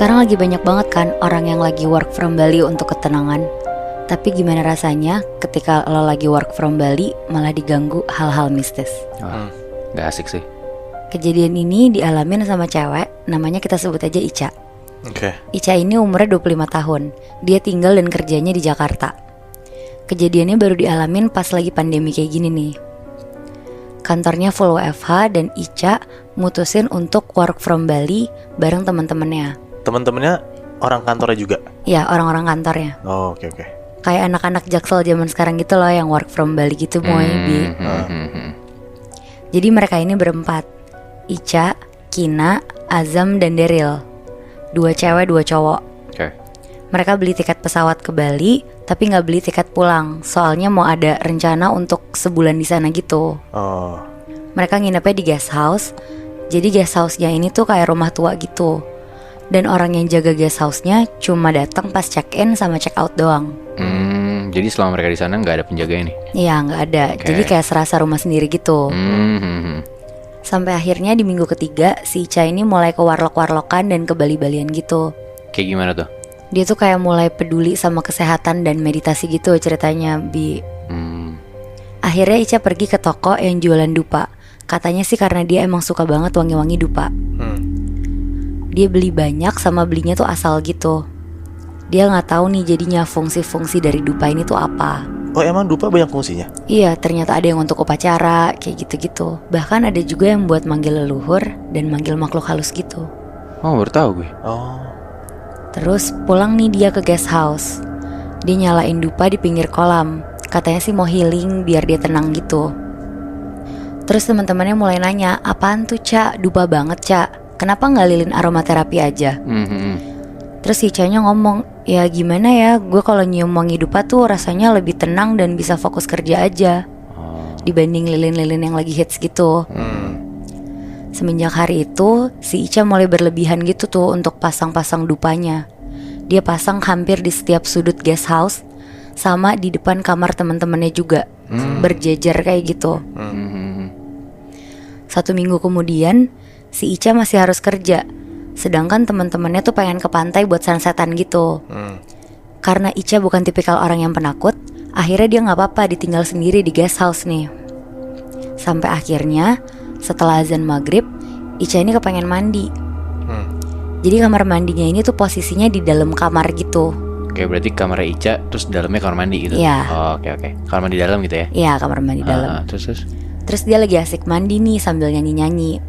Sekarang lagi banyak banget kan orang yang lagi work from Bali untuk ketenangan. Tapi gimana rasanya ketika lo lagi work from Bali malah diganggu hal-hal mistis? Gak asik sih. Kejadian ini dialamin sama cewek, namanya kita sebut aja Ica. Ica ini umurnya 25 tahun. Dia tinggal dan kerjanya di Jakarta. Kejadiannya baru dialamin pas lagi pandemi kayak gini nih. Kantornya full WFH dan Ica mutusin untuk work from Bali bareng teman-temannya. Teman-temannya orang kantornya juga? Ya, orang-orang kantornya. Oh, oke. Kayak anak-anak Jaksel zaman sekarang gitu loh, yang work from Bali gitu, Bi. Jadi mereka ini berempat, Ica, Kina, Azam, dan Daryl. 2 cewek 2 cowok. Mereka beli tiket pesawat ke Bali, tapi gak beli tiket pulang. Soalnya mau ada rencana untuk sebulan di sana gitu. Mereka nginepnya di guest house. Jadi guest house-nya ini tuh kayak rumah tua gitu. Dan orang yang jaga guest house-nya cuma datang pas check-in sama check-out doang. Jadi selama mereka di sana nggak ada penjaga ini? Iya, nggak ada. Jadi kayak serasa rumah sendiri gitu. Sampai akhirnya di minggu ketiga si Ica ini mulai ke warlok-warlokan dan ke Bali-Balian gitu. Kayak gimana tuh? Dia tuh kayak mulai peduli sama kesehatan dan meditasi gitu ceritanya, Bi. Akhirnya Ica pergi ke toko yang jualan dupa. Katanya sih karena dia emang suka banget wangi-wangi dupa. Dia beli banyak sama belinya tuh asal gitu. Dia gak tahu nih jadinya fungsi-fungsi dari dupa ini tuh apa. Oh, emang dupa banyak fungsinya? Iya, ternyata ada yang untuk upacara, kayak gitu-gitu. Bahkan ada juga yang buat manggil leluhur dan manggil makhluk halus gitu. Oh, baru tahu gue. Terus pulang nih dia ke guest house. Dia nyalain dupa di pinggir kolam. Katanya sih mau healing biar dia tenang gitu. Terus teman-temannya mulai nanya, apaan tuh Ca? Dupa banget Ca. Kenapa gak lilin aromaterapi aja? Terus si Ica-nya ngomong, ya gimana ya, gue kalau nyium wangi dupa tuh rasanya lebih tenang dan bisa fokus kerja aja dibanding lilin-lilin yang lagi hits gitu. Semenjak hari itu, si Ica mulai berlebihan gitu tuh untuk pasang-pasang dupanya. Dia pasang hampir di setiap sudut guest house, sama di depan kamar teman-temannya juga, berjejer kayak gitu. 1 minggu kemudian, si Ica masih harus kerja. Sedangkan teman-temannya tuh pengen ke pantai buat sunsetan gitu. Karena Ica bukan tipikal orang yang penakut, akhirnya dia gak apa-apa ditinggal sendiri di guest house nih. Sampai akhirnya setelah azan maghrib, Ica ini kepengen mandi. Jadi kamar mandinya ini tuh posisinya di dalam kamar gitu. Oke, berarti kamarnya Ica, terus dalamnya kamar mandi gitu? Iya. Oke. Kamar mandi dalam gitu ya? Iya, kamar mandi dalam. Terus dia lagi asik mandi nih sambil nyanyi-nyanyi.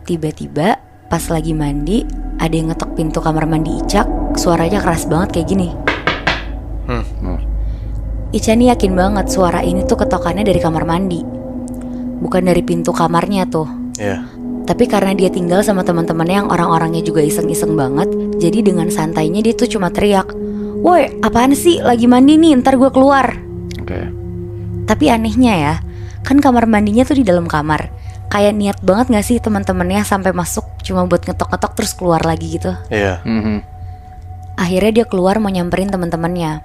Tiba-tiba pas lagi mandi, ada yang ngetok pintu kamar mandi Ica. Suaranya keras banget kayak gini. Ica nih yakin banget suara ini tuh ketokannya dari kamar mandi, bukan dari pintu kamarnya tuh. Tapi karena dia tinggal sama teman-temannya yang orang-orangnya juga iseng-iseng banget, jadi dengan santainya dia tuh cuma teriak, "Woi, apaan sih? Lagi mandi nih, ntar gue keluar." Tapi anehnya ya, kan kamar mandinya tuh di dalam kamar. Kayak niat banget gak sih teman-temannya sampai masuk cuma buat ngetok-ngetok terus keluar lagi gitu. Akhirnya dia keluar mau nyamperin teman-temannya.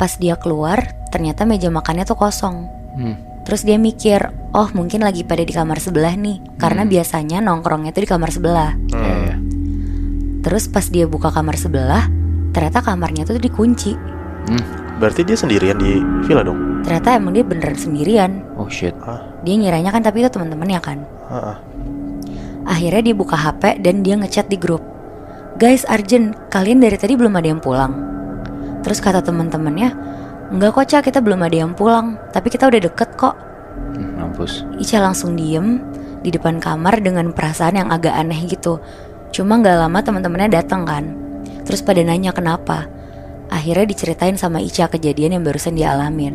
Pas dia keluar, ternyata meja makannya tuh kosong. Terus dia mikir, oh mungkin lagi pada di kamar sebelah nih, karena biasanya nongkrongnya tuh di kamar sebelah. Terus pas dia buka kamar sebelah, ternyata kamarnya tuh dikunci. Berarti dia sendirian di villa dong? Ternyata emang dia beneran sendirian. Oh shit. Dia ngiranya kan, tapi itu teman-temannya kan. Akhirnya dia buka HP dan dia ngechat di grup, "Guys, urgent, kalian dari tadi belum ada yang pulang." Terus kata teman-temannya, "Enggak kok Ca, kita belum ada yang pulang, tapi kita udah deket kok." Mampus. Ica langsung diem di depan kamar dengan perasaan yang agak aneh gitu. Cuma gak lama teman-temannya datang kan. Terus pada nanya kenapa. Akhirnya diceritain sama Ica kejadian yang barusan dia alamin.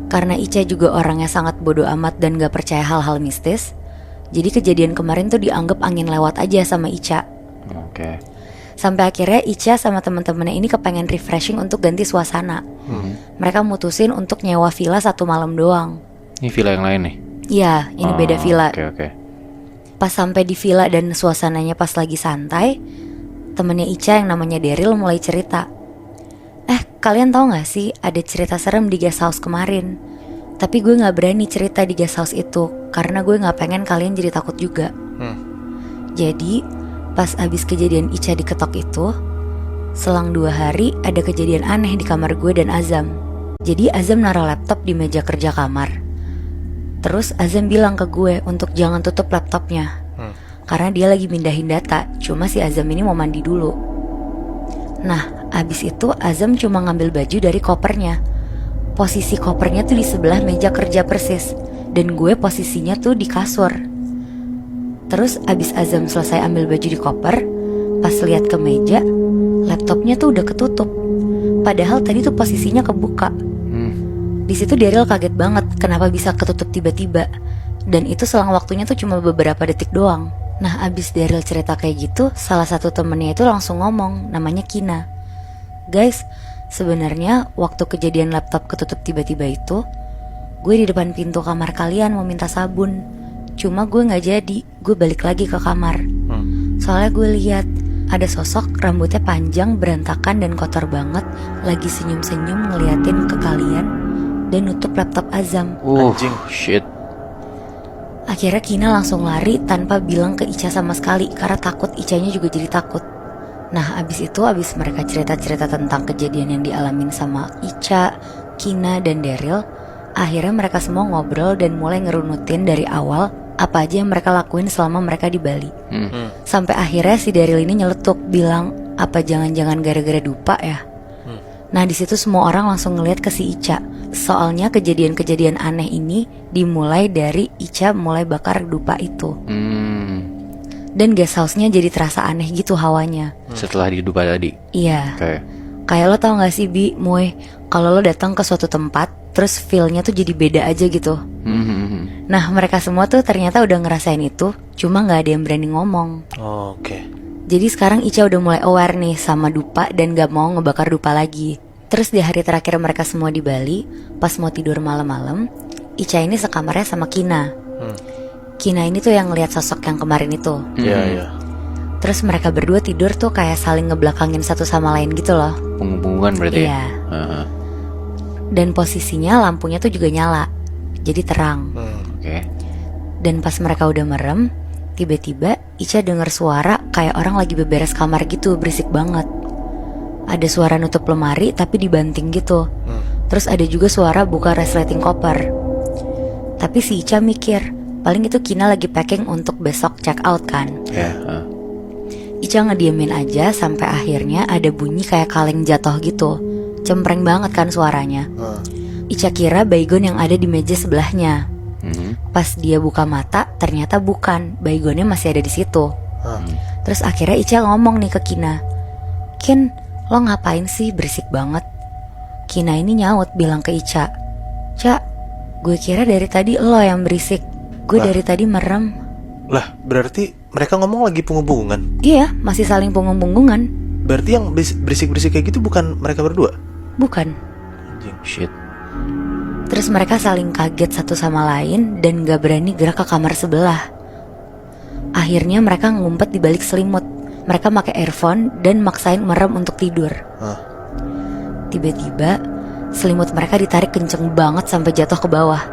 Karena Ica juga orangnya sangat bodoh amat dan gak percaya hal-hal mistis, jadi kejadian kemarin tuh dianggap angin lewat aja sama Ica. Sampai akhirnya Ica sama teman-temannya ini kepengen refreshing untuk ganti suasana. Mereka mutusin untuk nyewa villa 1 malam doang. Ini villa yang lain nih? Iya, ini beda villa. Pas sampai di villa dan suasananya pas lagi santai, temennya Ica yang namanya Daryl mulai cerita, kalian tahu gak sih ada cerita serem di guest house kemarin? Tapi gue gak berani cerita di guest house itu karena gue gak pengen kalian jadi takut juga. Jadi Pas abis kejadian Ica diketok itu, selang 2 hari ada kejadian aneh di kamar gue dan Azam. Jadi Azam naruh laptop di meja kerja kamar. Terus Azam bilang ke gue untuk jangan tutup laptopnya, karena dia lagi mindahin data. Cuma si Azam ini mau mandi dulu. Nah abis itu Azam cuma ngambil baju dari kopernya. Posisi kopernya tuh di sebelah meja kerja persis, dan gue posisinya tuh di kasur. Terus abis Azam selesai ambil baju di koper, pas lihat ke meja, laptopnya tuh udah ketutup. Padahal tadi tuh posisinya kebuka. Di situ Daryl kaget banget kenapa bisa ketutup tiba-tiba. Dan itu selang waktunya tuh cuma beberapa detik doang. Nah abis Daryl cerita kayak gitu, salah satu temennya itu langsung ngomong, namanya Kina. Guys, sebenarnya waktu kejadian laptop ketutup tiba-tiba itu, gue di depan pintu kamar kalian mau minta sabun. Cuma gue gak jadi, gue balik lagi ke kamar. Soalnya gue lihat ada sosok rambutnya panjang, berantakan dan kotor banget, lagi senyum-senyum ngeliatin ke kalian dan nutup laptop Azam. Anjing. Shit. Akhirnya Kina langsung lari tanpa bilang ke Ica sama sekali, karena takut Icanya juga jadi takut. Nah abis mereka cerita-cerita tentang kejadian yang dialamin sama Ica, Kina dan Daryl, akhirnya mereka semua ngobrol dan mulai ngerunutin dari awal apa aja yang mereka lakuin selama mereka di Bali. Sampai akhirnya si Daryl ini nyeletuk bilang, apa jangan-jangan gara-gara dupa ya? Nah di situ semua orang langsung ngeliat ke si Ica. Soalnya kejadian-kejadian aneh ini dimulai dari Ica mulai bakar dupa itu. Dan guest house-nya jadi terasa aneh gitu hawanya. Setelah di dupa tadi. Iya. Oke. Kayak lo tau gak sih Bi, Moy, kalau lo datang ke suatu tempat, terus feel-nya tuh jadi beda aja gitu. Nah mereka semua tuh ternyata udah ngerasain itu, cuma gak ada yang berani ngomong. Oke. Jadi sekarang Ica udah mulai aware nih sama dupa dan gak mau ngebakar dupa lagi. Terus di hari terakhir mereka semua di Bali, pas mau tidur malam-malam, Ica ini sekamarnya sama Kina. Kina ini tuh yang ngeliat sosok yang kemarin itu. Iya. Terus mereka berdua tidur tuh kayak saling ngebelakangin satu sama lain gitu loh. Punggung-punggungan berarti Iya. ya? Dan posisinya lampunya tuh juga nyala, jadi terang. Oke. Dan pas mereka udah merem, tiba-tiba Ica denger suara kayak orang lagi beberes kamar gitu, berisik banget. Ada suara nutup lemari tapi dibanting gitu. Terus ada juga suara buka resleting koper. Tapi si Ica mikir, paling itu Kina lagi packing untuk besok check out kan. Ica ngediemin aja sampai akhirnya ada bunyi kayak kaleng jatuh gitu. Cempreng banget kan suaranya. Ica kira baygon yang ada di meja sebelahnya. Pas dia buka mata, ternyata bukan, baygonnya masih ada di situ. Terus akhirnya Ica ngomong nih ke Kina, Kin, lo ngapain sih berisik banget? Kina ini nyaut bilang ke Ica, Ca, gue kira dari tadi lo yang berisik. Gue dari tadi merem. Lah berarti mereka ngomong lagi punggung-punggungan? Iya, masih saling punggung-punggungan. Berarti yang berisik-berisik kayak gitu bukan mereka berdua? Bukan. Anjing. Shit. Terus mereka saling kaget satu sama lain dan gak berani gerak ke kamar sebelah. Akhirnya mereka ngumpet di balik selimut. Mereka pakai earphone dan maksain merem untuk tidur. Tiba-tiba selimut mereka ditarik kenceng banget sampai jatuh ke bawah.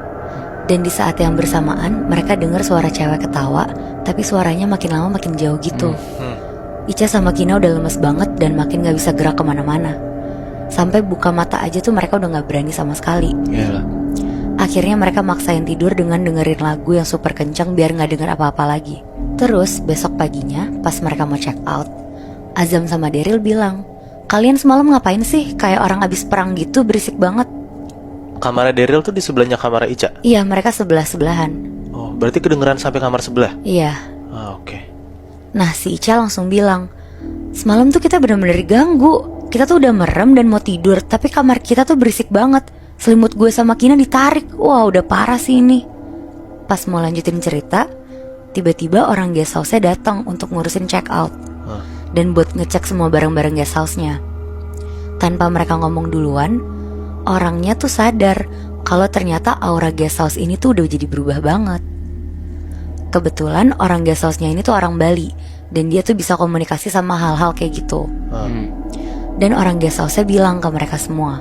Dan di saat yang bersamaan mereka dengar suara cewek ketawa, tapi suaranya makin lama makin jauh gitu. Ica sama Kina udah lemes banget dan makin gak bisa gerak kemana-mana. Sampai buka mata aja tuh mereka udah gak berani sama sekali. Yalah. Akhirnya mereka maksain tidur dengan dengerin lagu yang super kencang biar gak denger apa-apa lagi. Terus besok paginya pas mereka mau check out, Azam sama Daryl bilang, kalian semalam ngapain sih? Kayak orang abis perang gitu, berisik banget. Kamar Daryl tuh di sebelahnya kamar Ica? Iya, mereka sebelah-sebelahan. Oh, berarti kedengeran sampai kamar sebelah? Iya. Oke. Nah si Ica langsung bilang, semalam tuh kita bener-bener diganggu. Kita tuh udah merem dan mau tidur, tapi kamar kita tuh berisik banget. Selimut gue sama Kina ditarik. Wah udah parah sih ini. Pas mau lanjutin cerita, tiba-tiba orang guest house-nya datang untuk ngurusin check out dan buat ngecek semua barang-barang guest house-nya. Tanpa mereka ngomong duluan, orangnya tuh sadar kalau ternyata aura guest house ini tuh udah jadi berubah banget. Kebetulan orang guest house-nya ini tuh orang Bali, dan dia tuh bisa komunikasi sama hal-hal kayak gitu. Dan orang guest house-nya bilang ke mereka semua,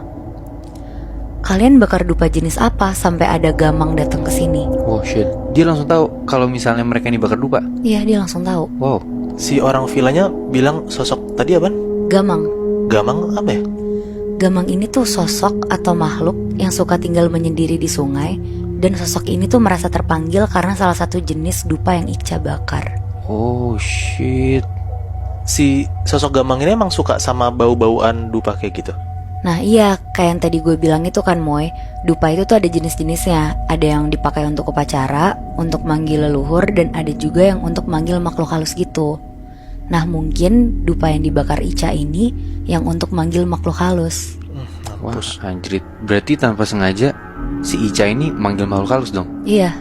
kalian bakar dupa jenis apa sampai ada gamang datang ke sini? Oh shit. Dia langsung tahu kalau misalnya mereka ini bakar dupa. Iya, dia langsung tahu. Wow. Si orang villanya bilang sosok tadi apaan? Gamang. Gamang apa ya? Gamang ini tuh sosok atau makhluk yang suka tinggal menyendiri di sungai. Dan sosok ini tuh merasa terpanggil karena salah satu jenis dupa yang Ica bakar. Oh shit. Si sosok Gamang ini emang suka sama bau-bauan dupa kayak gitu? Nah iya, kayak yang tadi gue bilang itu kan Moy, dupa itu tuh ada jenis-jenisnya. Ada yang dipakai untuk upacara, untuk manggil leluhur, dan ada juga yang untuk manggil makhluk halus gitu. Nah mungkin dupa yang dibakar Ica ini yang untuk manggil makhluk halus. Wah anjrit. Berarti tanpa sengaja si Ica ini manggil makhluk halus dong. Iya,